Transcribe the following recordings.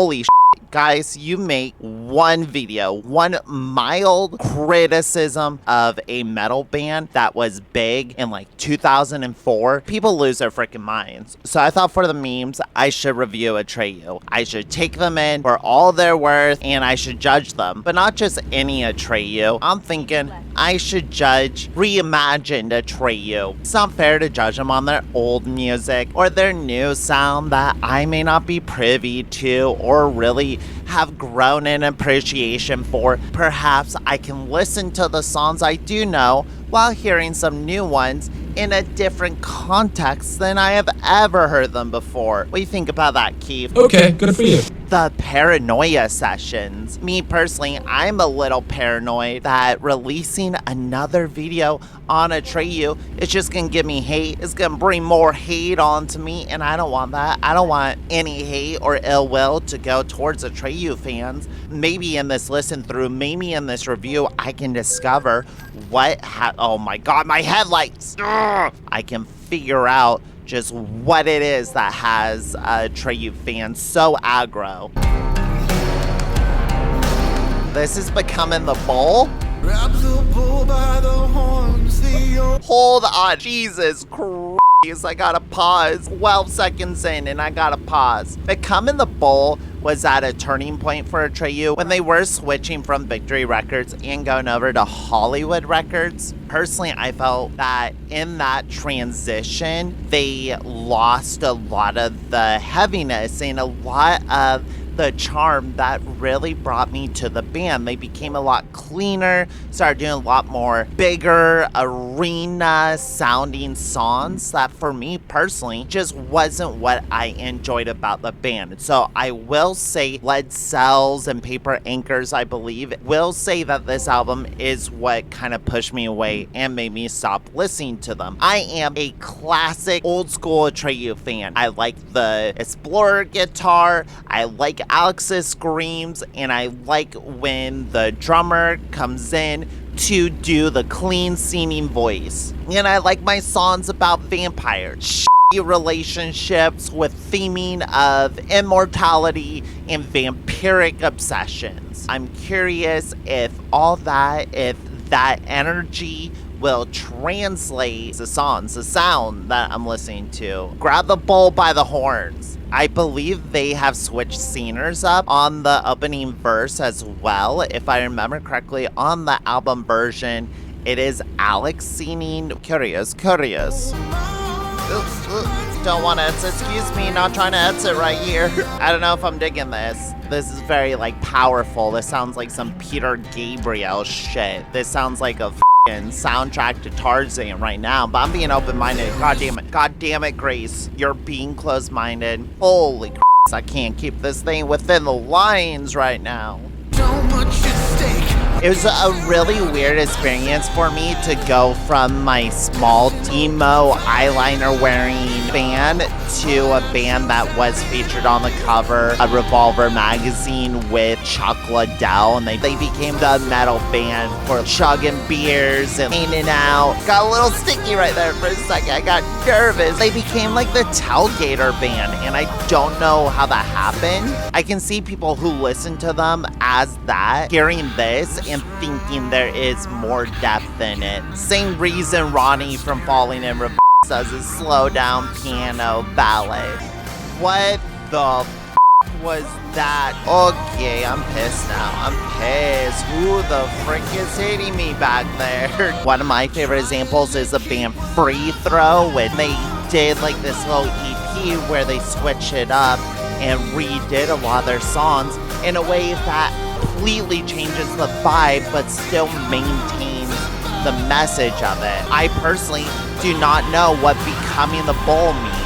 holy shit. Guys, you make one video, one mild criticism of a metal band that was big in like 2004. People lose their freaking minds. So I thought for the memes, I should review ATREYU. I should take them in for all their worth and I should judge them. But not just any ATREYU. I'm thinking I should judge reimagined ATREYU. It's not fair to judge them on their old music or their new sound that I may not be privy to or really have grown in appreciation for. Perhaps I can listen to the songs I do know while hearing some new ones in a different context than I have ever heard them before. What do you think about that, Keith? Okay, good for you. The paranoia sessions. Me personally, I'm a little paranoid that releasing another video on ATREYU is just gonna give me hate. It's gonna bring more hate onto me, and I don't want that. I don't want any hate or ill will to go towards ATREYU fans. Maybe in this listen through, maybe in this review, I can discover what oh my god, my headlights! Ugh! I can figure out just what it is that has ATREYU fans so aggro. This is becoming the bowl? Grab the bull by the horns, Hold on, Jesus Christ. I gotta pause. 12 seconds in and I gotta pause. Becoming the Bowl was at a turning point for ATREYU when they were switching from Victory Records and going over to Hollywood Records. Personally, I felt that in that transition, they lost a lot of the heaviness and a lot of the charm that really brought me to the band. They became a lot cleaner, started doing a lot more bigger arena sounding songs that for me personally just wasn't what I enjoyed about the band. So I will say Lead Cells and Paper Anchors, I believe, will say that this album is what kind of pushed me away and made me stop listening to them. I am a classic old school ATREYU fan. I like the Explorer guitar, I like Alex's screams, and I like when the drummer comes in to do the clean singing voice. And I like my songs about vampires, relationships with theming of immortality and vampiric obsessions. I'm curious if that energy will translate the songs, the sound that I'm listening to. Grab the bull by the horns. I believe they have switched singers up on the opening verse as well. If I remember correctly, on the album version, it is Alex singing. Curious. Oops, don't want to exit. Excuse me, not trying to exit right here. I don't know if I'm digging this. This is very, like, powerful. This sounds like some Peter Gabriel shit. This sounds like a soundtrack to Tarzan right now, but I'm being open-minded. God damn it, Grace. You're being closed-minded. Holy I can't keep this thing within the lines right now. so much at stake. It was a really weird experience for me to go from my small emo eyeliner wearing band to a band that was featured on the cover of Revolver magazine with Chuck Liddell, and they became the metal band for chugging beers and hanging out. Got a little sticky right there for a second. I got nervous. They became like the Tailgater band, and I don't know how that happened. I can see people who listen to them as that, hearing this and thinking there is more depth in it. Same reason Ronnie from Falling in Reverse does a slow down piano ballad. What the was that? Okay, I'm pissed now. I'm pissed. Who the frick is hitting me back there? One of my favorite examples is the band Free Throw, when they did like this little EP where they switched it up and redid a lot of their songs in a way that completely changes the vibe but still maintains the message of it. I personally do not know what becoming the bull means.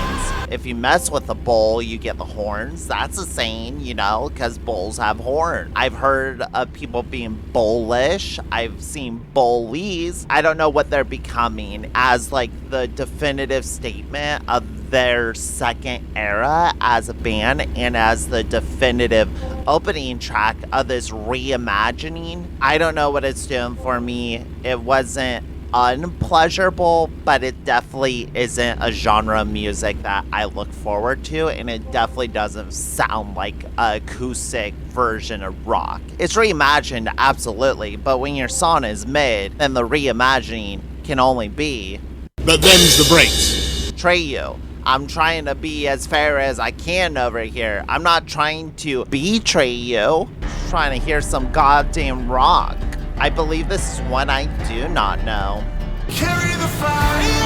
If you mess with the bull, you get the horns. That's a saying, you know, because bulls have horns. I've heard of people being bullish. I've seen bullies. I don't know what they're becoming as like the definitive statement of their second era as a band and as the definitive opening track of this reimagining. I don't know what it's doing for me. It wasn't unpleasurable, but it definitely isn't a genre of music that I look forward to, and it definitely doesn't sound like an acoustic version of rock. It's reimagined, absolutely, but when your song is mid, then the reimagining can only be... But them's the breaks. ATREYU. I'm trying to be as fair as I can over here. I'm not trying to betray you. I'm trying to hear some goddamn rock. I believe this is one I do not know. Carry the fire.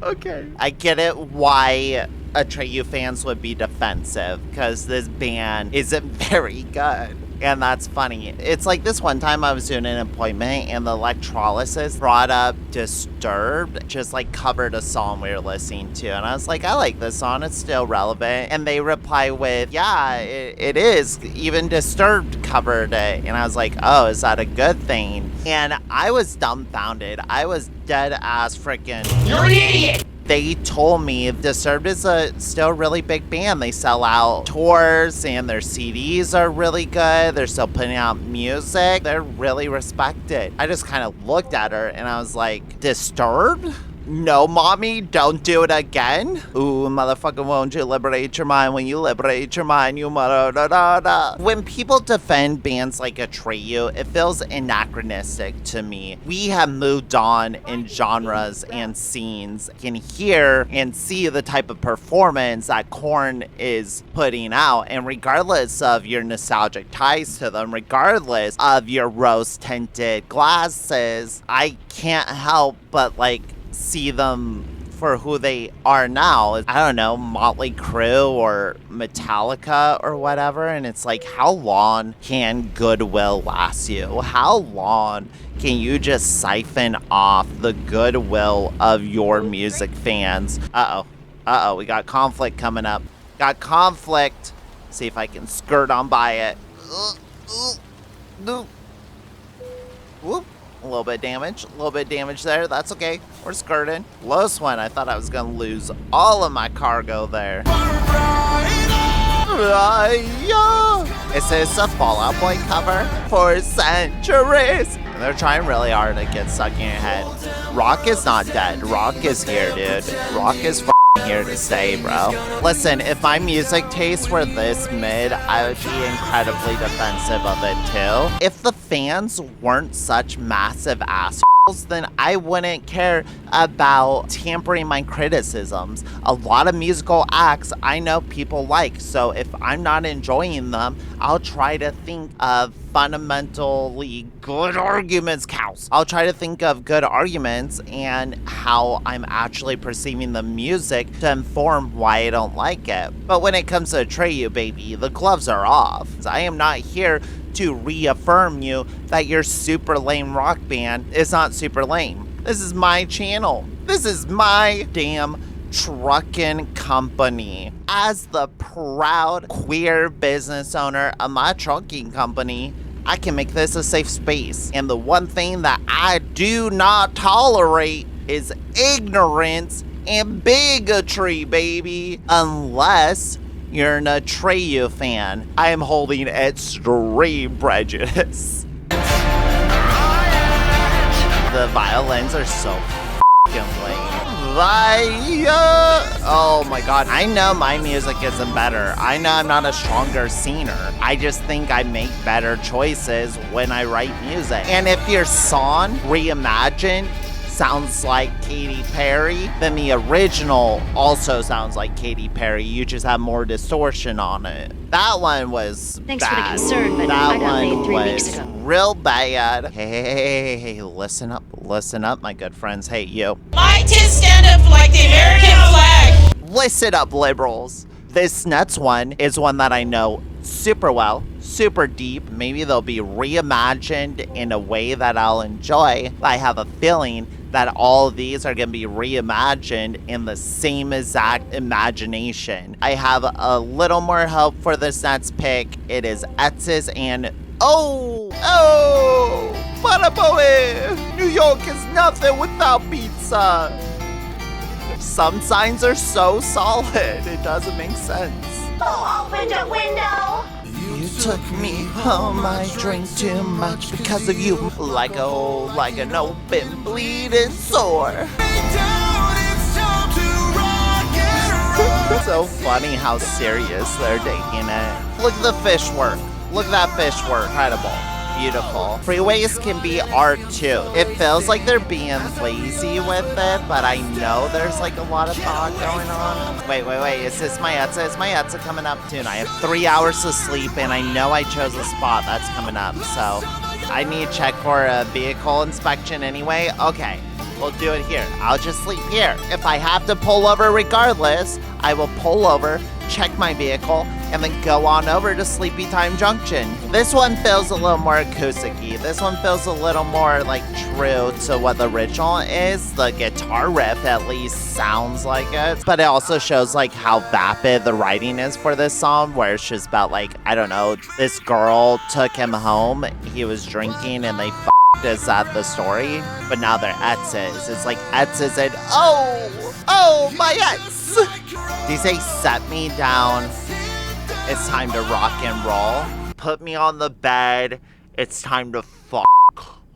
Okay. I get it why ATREYU fans would be defensive, because this band isn't very good. And that's funny. It's like this one time I was doing an appointment and the electrolysis brought up Disturbed, just like covered a song we were listening to. And I was like, I like this song, it's still relevant. And they reply with, yeah, it is. Even Disturbed covered it. And I was like, oh, is that a good thing? And I was dumbfounded. I was dead ass freaking... You're an idiot! They told me Disturbed is a still really big band. They sell out tours and their CDs are really good. They're still putting out music. They're really respected. I just kind of looked at her and I was like, Disturbed? No, mommy, don't do it again. Ooh, motherfucker, won't you liberate your mind? When you liberate your mind, you mother. When people defend bands like ATREYU, it feels anachronistic to me. We have moved on in genres and scenes. You can hear and see the type of performance that Korn is putting out. And regardless of your nostalgic ties to them, regardless of your rose-tinted glasses, I can't help but like see them for who they are now. I don't know, Motley Crue or Metallica or whatever, and it's like, how long can goodwill last you? How long can you just siphon off the goodwill of your music fans? Uh-oh, we got conflict coming up. Got conflict. See if I can skirt on by it. Whoop. A little bit of damage there. That's okay. We're skirting. Close one. I thought I was gonna lose all of my cargo there. Is this a Fall Out Boy cover? For centuries. And they're trying really hard to get stuck in your head. Rock is not dead. Rock is here, dude. Rock is here to stay, bro. Listen, if my music tastes were this mid, I would be incredibly defensive of it too. If the fans weren't such massive assholes, then I wouldn't care about tampering my criticisms. A lot of musical acts I know people like, so if I'm not enjoying them, I'll try to think of fundamentally good arguments, cows. I'll try to think of good arguments and how I'm actually perceiving the music to inform why I don't like it. But when it comes to ATREYU, baby, the gloves are off. I am not here to reaffirm you that your super lame rock band is not super lame. This is my channel. This is my damn Truckin company. As the proud queer business owner of my trucking company, I can make this a safe space. And the one thing that I do not tolerate is ignorance and bigotry, baby. Unless you're an ATREYU fan, I am holding extreme prejudice. The violins are so f***ing lame. Oh my god, I know my music isn't better. I know I'm not a stronger singer. I just think I make better choices when I write music. And if your song reimagined sounds like Katy Perry, then the original also sounds like Katy Perry. You just have more distortion on it. That one was Thanks bad. for the concern, but that I got laid one 3 was weeks ago. real bad. Hey, listen up, my good friends. Hey, you. My tits stand up like the American flag. Listen up, liberals. This next one is one that I know super well, super deep. Maybe they'll be reimagined in a way that I'll enjoy. I have a feeling that all of these are going to be reimagined in the same exact imagination. I have a little more hope for this next pick. It is Etz's and Baraboe! New York is nothing without pizza. Some signs are so solid, it doesn't make sense. Window. you took me home. I drink too much because of you. Like an open bleeding sore. So funny how serious they're taking it. Look at the fish work. Look at that fish work. Incredible. Beautiful. Freeways can be art too. It feels like they're being lazy with it, but I know there's like a lot of thought going on. Wait. Is this my Etza? Is my Etza coming up soon? I have 3 hours to sleep and I know I chose a spot that's coming up. So I need to check for a vehicle inspection anyway. Okay, we'll do it here. I'll just sleep here. If I have to pull over regardless, I will pull over, check my vehicle, and then go on over to Sleepy Time Junction. This one feels a little more acoustic-y. This one feels a little more like true to what the original is. The guitar riff at least sounds like it, but it also shows like how vapid the writing is for this song, where it's just about like, I don't know, this girl took him home, he was drinking, and they is that the story? But now they're Etzes. It's like Etzes and oh, my ex. They say set me down. It's time to rock and roll. Put me on the bed. It's time to fuck.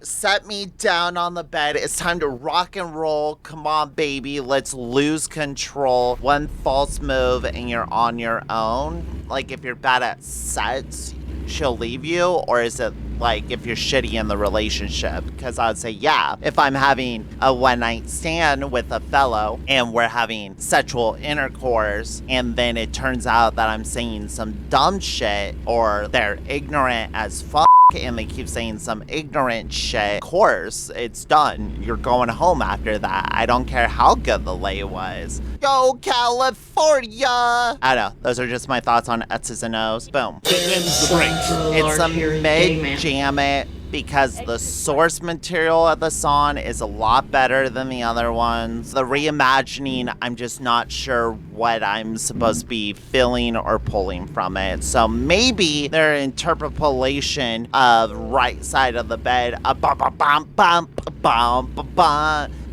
Set me down on the bed. It's time to rock and roll. Come on, baby. Let's lose control. One false move and you're on your own. Like if you're bad at sets, she'll leave you, or is it like if you're shitty in the relationship? Because I would say, yeah, if I'm having a one-night stand with a fellow and we're having sexual intercourse and then it turns out that I'm saying some dumb shit or they're ignorant as fuck and they keep saying some ignorant shit, of course, it's done. You're going home after that. I don't care how good the lay was. Go California! I don't know. Those are just my thoughts on X's and O's. Boom. Them's the breaks. It's a mid-jam it because the source material of the song is a lot better than the other ones. The reimagining, I'm just not sure what I'm supposed to be feeling or pulling from it. So maybe their interpolation of right side of the bed,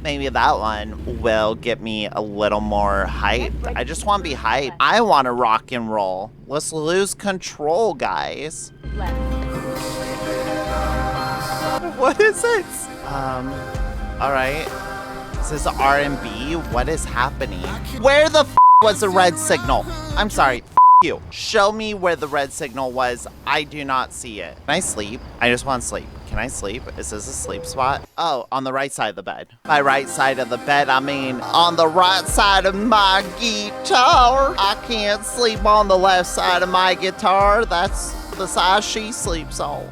maybe that one will get me a little more hyped. I just want to be hyped. I want to rock and roll. Let's lose control, guys. What is it? All right. This is R&B. What is happening? Where the was the red signal? I'm sorry. You. Show me where the red signal was. I do not see it. Can I sleep? I just want to sleep. Can I sleep? Is this a sleep spot? Oh, on the right side of the bed. By right side of the bed, I mean on the right side of my guitar. I can't sleep on the left side of my guitar. That's the side she sleeps on.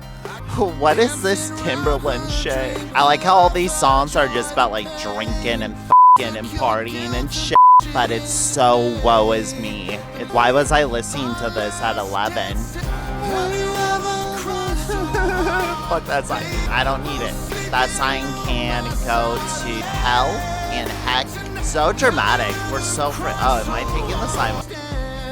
What is this Timberland shit? I like how all these songs are just about like drinking and f***ing and partying and shit, but it's so woe is me. Why was I listening to this at 11? Fuck that sign. I don't need it. That sign can go to hell and heck. So dramatic. We're so oh, am I taking the sign?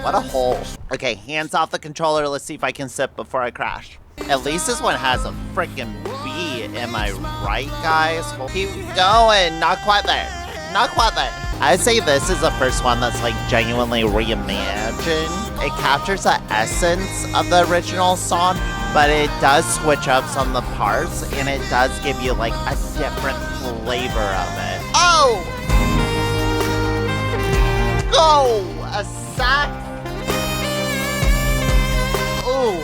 What a hole. Okay, hands off the controller. Let's see if I can sip before I crash. At least this one has a freaking B. Am I right, guys? We'll keep going. Not quite there. Not quite there. I'd say this is the first one that's like genuinely reimagined. It captures the essence of the original song, but it does switch up some of the parts, and it does give you like a different flavor of it. Oh! Go! A sax. Ooh.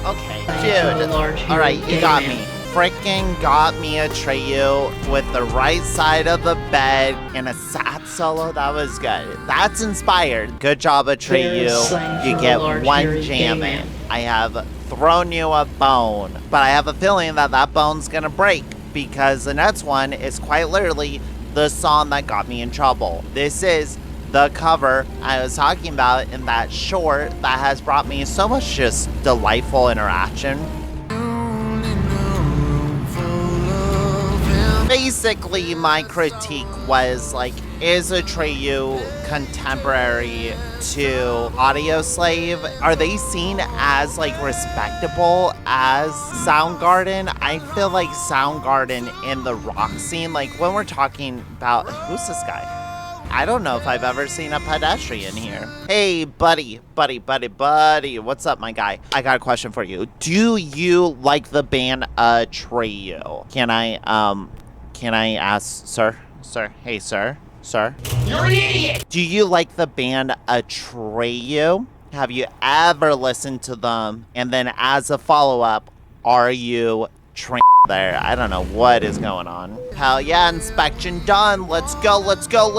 Okay, dude. Alright, you got me. Freaking got me ATREYU with the right side of the bed and a sax solo. That was good. That's inspired. Good job, ATREYU. You get one jam in. I have thrown you a bone, but I have a feeling that that bone's gonna break because the next one is quite literally the song that got me in trouble. This is the cover I was talking about in that short that has brought me so much just delightful interaction. Basically, my critique was like, is ATREYU contemporary to Audio Slave? Are they seen as like respectable as Soundgarden? I feel like Soundgarden in the rock scene, like when we're talking about, who's this guy? I don't know if I've ever seen a pedestrian here. Hey, buddy. What's up, my guy? I got a question for you. Do you like the band ATREYU? Can I ask, sir? Sir, hey, sir? Sir? You're an idiot! Do you like the band ATREYU? Have you ever listened to them? And then as a follow-up, are you trained there? I don't know what is going on. Hell yeah, inspection done. Let's go.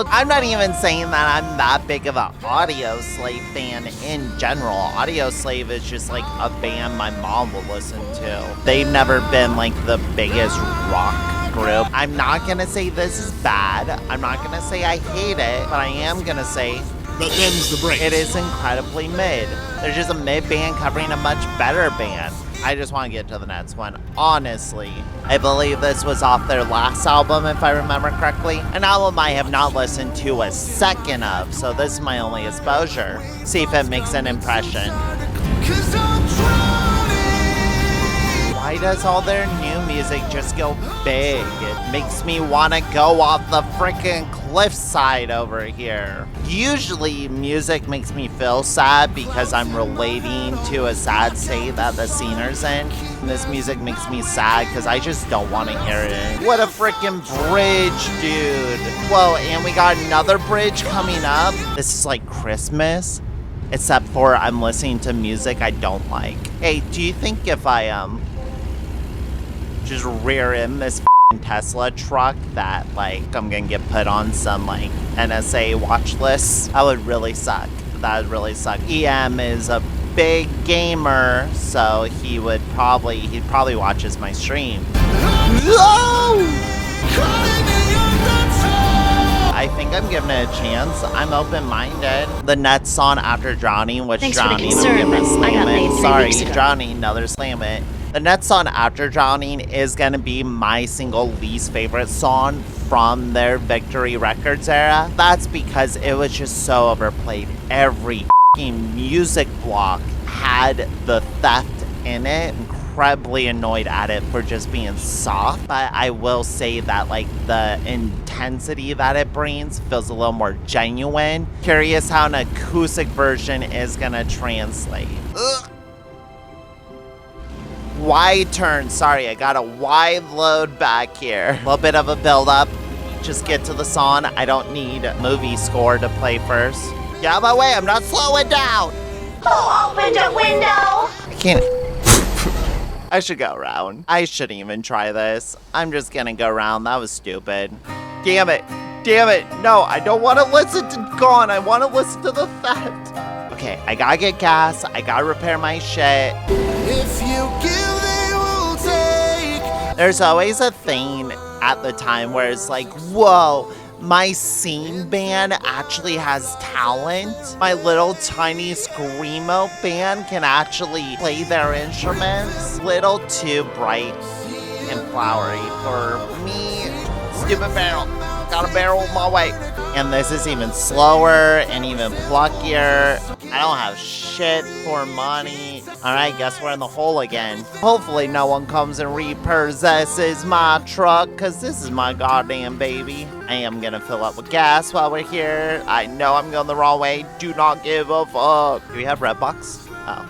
I'm not even saying that I'm that big of an Audio Slave fan in general. Audio Slave is just like a band my mom will listen to. They've never been like the biggest rock group. I'm not gonna say this is bad. I'm not gonna say I hate it, but I am gonna say But them's the breaks. it is incredibly mid. There's just a mid band covering a much better band. I just want to get to the next one. Honestly, I believe this was off their last album, if I remember correctly. An album I have not listened to a second of, so this is my only exposure. See if it makes an impression. 'Cause I'm drowning. Why does all their new music just go big? It makes me want to go off the freaking cliffside over here. Usually music makes me feel sad because I'm relating to a sad state that the singer's in. And this music makes me sad because I just don't want to hear it. What a freaking bridge, dude. Whoa, and we got another bridge coming up. This is like Christmas, except for I'm listening to music I don't like. Hey, do you think if I just rear in this Tesla truck that like I'm gonna get put on some like NSA watch list? That would really suck. That would really suck. EM is a big gamer, so he'd probably watches my stream. I think I'm giving it a chance. I'm open-minded. The next song after Drowning, which Thanks for the Drowning, concern, I'm but gonna I slam got laid it. 3 Sorry, weeks ago. Drowning, another slam it. The next song after Drowning is gonna be my single least favorite song from their Victory Records era. That's because it was just so overplayed. Every f***ing music block had the theft in it. Incredibly annoyed at it for just being soft, but I will say that like the intensity that it brings feels a little more genuine. Curious how an acoustic version is gonna translate. Ugh. Wide turn. Sorry, I got a wide load back here. A little bit of a build up. Just get to the song. I don't need movie score to play first. Get out of my way. I'm not slowing down. Who opened a window? I can't. I should go around. I shouldn't even try this. I'm just gonna go around. That was stupid. Damn it. Damn it. No, I don't want to listen to Gone. I want to listen to the theft. Okay, I gotta get gas. I gotta repair my shit. If you give, they will take. There's always a thing at the time where it's like, whoa, my scene band actually has talent. My little tiny screamo band can actually play their instruments. Little too bright and flowery for me. Stupid barrel. Got a barrel my way. And this is even slower and even pluckier. I don't have shit for money. Alright, guess we're in the hole again. Hopefully no one comes and repossesses my truck, because this is my goddamn baby. I am gonna fill up with gas while we're here. I know I'm going the wrong way. Do not give a fuck. Do we have Redbox? Oh.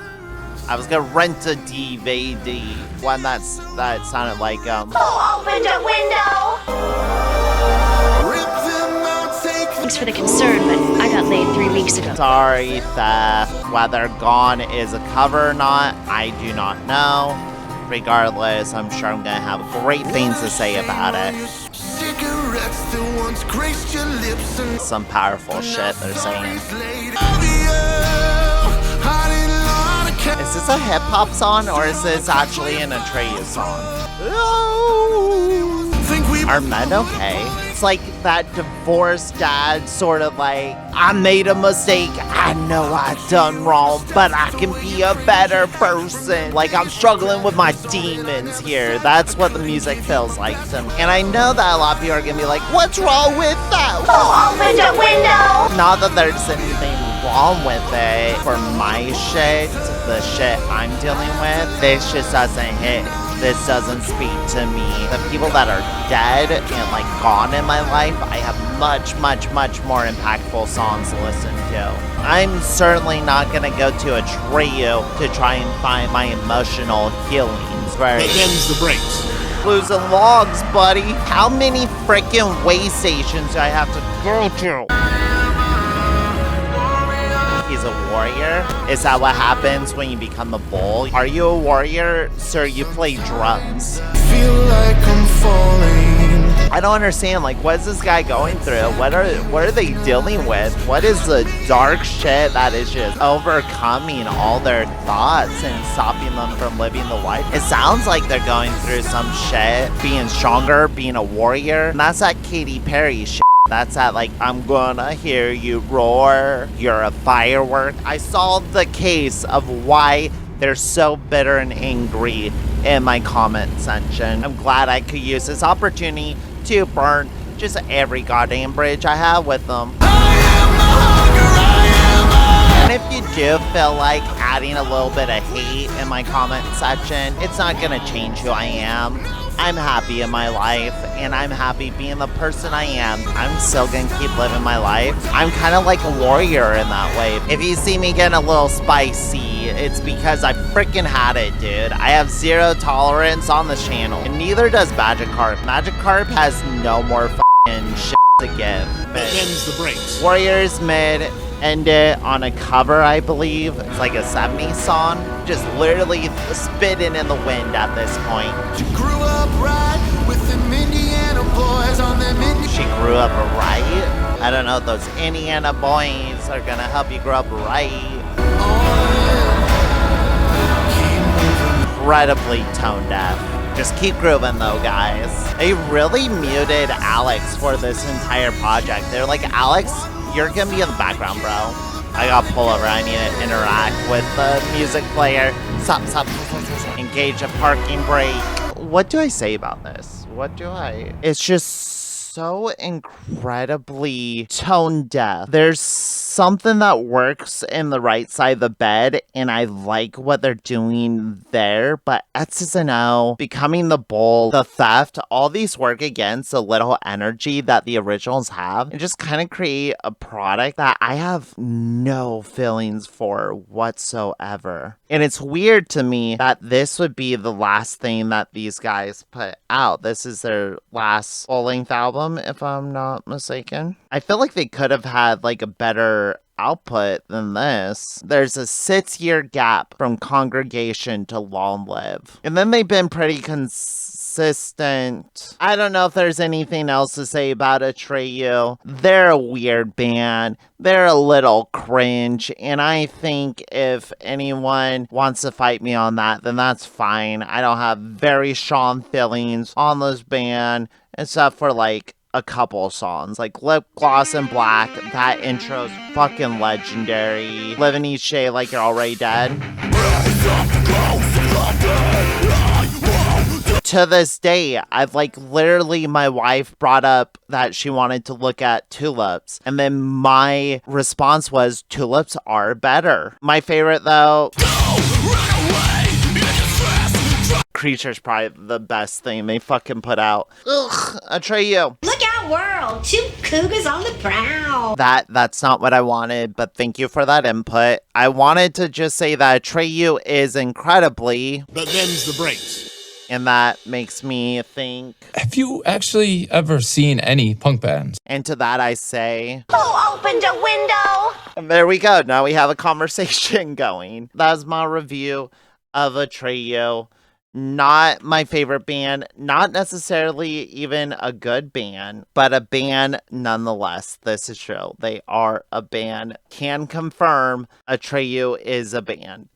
I was gonna rent a DVD. One that sounded like, Who opened a window? Rip them out, take them. Thanks for the concern, but I got laid 3 weeks ago. sorry, theft. Whether Gone is a cover or not, I do not know. Regardless, I'm sure I'm gonna have great things to say about it. Cigarettes that once graced your lips and Some powerful shit they're saying. Is this a hip hop song or is this actually an ATREYU song? Are men okay? It's like that divorced dad sort of like, I made a mistake, I know I done wrong, but I can be a better person. Like I'm struggling with my demons here. That's what the music feels like to me. And I know that a lot of people are gonna be like, what's wrong with that? Who opened a window? Not that there's anything wrong with it. For my shit, the shit I'm dealing with, this just doesn't hit. this doesn't speak to me. The people that are dead and like gone in my life, I have much more impactful songs to listen to. I'm certainly not gonna go to ATREYU to try and find my emotional healings, right? But them's the breaks. Losing logs, buddy. How many freaking way stations do I have to go to? He's a warrior? Is that what happens when you become a bull? Are you a warrior? Sir, you play drums. Feel like I'm falling. I don't understand, like, what is this guy going through? What are they dealing with? What is the dark shit that is just overcoming all their thoughts and stopping them from living the life? It sounds like they're going through some shit, being stronger, being a warrior. And that's that Katy Perry shit. That's that, like, I'm gonna hear you roar, you're a firework. I solved the case of why they're so bitter and angry in my comment section. I'm glad I could use this opportunity to burn just every goddamn bridge I have with them. And if you do feel like adding a little bit of hate in my comment section, it's not gonna change who I am. I'm happy in my life, and I'm happy being the person I am. I'm still gonna keep living my life. I'm kind of like a warrior in that way. If you see me getting a little spicy, it's because I freaking had it, dude. I have zero tolerance on the channel, and neither does Magikarp. Magikarp has no more fucking shit to give. But them's the breaks. Warriors mid end it on a cover, I believe. It's like a 70s song. Just literally spitting in the wind at this point. She grew up right with them Indiana boys on them She grew up right? I don't know if those Indiana boys are gonna help you grow up right. Incredibly tone deaf. Just keep grooving though, guys. They really muted Alex for this entire project. They're like, Alex, you're gonna be in the background, bro. I gotta pull over. I need to interact with the music player. Stop. Engage a parking brake. What do I say about this? It's just so incredibly tone deaf. There's something that works in the right side of the bed, and I like what they're doing there, but X's and O, becoming the bull, the theft, all these work against the little energy that the originals have, and just kind of create a product that I have no feelings for whatsoever. And it's weird to me that this would be the last thing that these guys put out. This is their last full-length album, if I'm not mistaken. I feel like they could have had like a better output than this. There's a 6-year gap from Congregation to Long Live. And then they've been pretty consistent. I don't know if there's anything else to say about ATREYU. They're a weird band. They're a little cringe, and I think if anyone wants to fight me on that, then that's fine. I don't have very strong feelings on this band, except for like a couple songs, like Lip Gloss and Black. That intro's fucking legendary. Live and eat shade like you're already dead. To this day, I've like literally, my wife brought up that she wanted to look at Tulips, and then my response was Tulips are better. My favorite though, Creature's probably the best thing they fucking put out. Ugh, ATREYU. Look out, world! 2 cougars on the prowl! That's not what I wanted, but thank you for that input. I wanted to just say that ATREYU is incredibly, But them's the breaks. and that makes me think. Have you actually ever seen any punk bands? And to that I say, Who opened a window? and there we go. Now we have a conversation going. That's my review of ATREYU. Not my favorite band, not necessarily even a good band, but a band nonetheless. This is true. They are a band. Can confirm ATREYU is a band.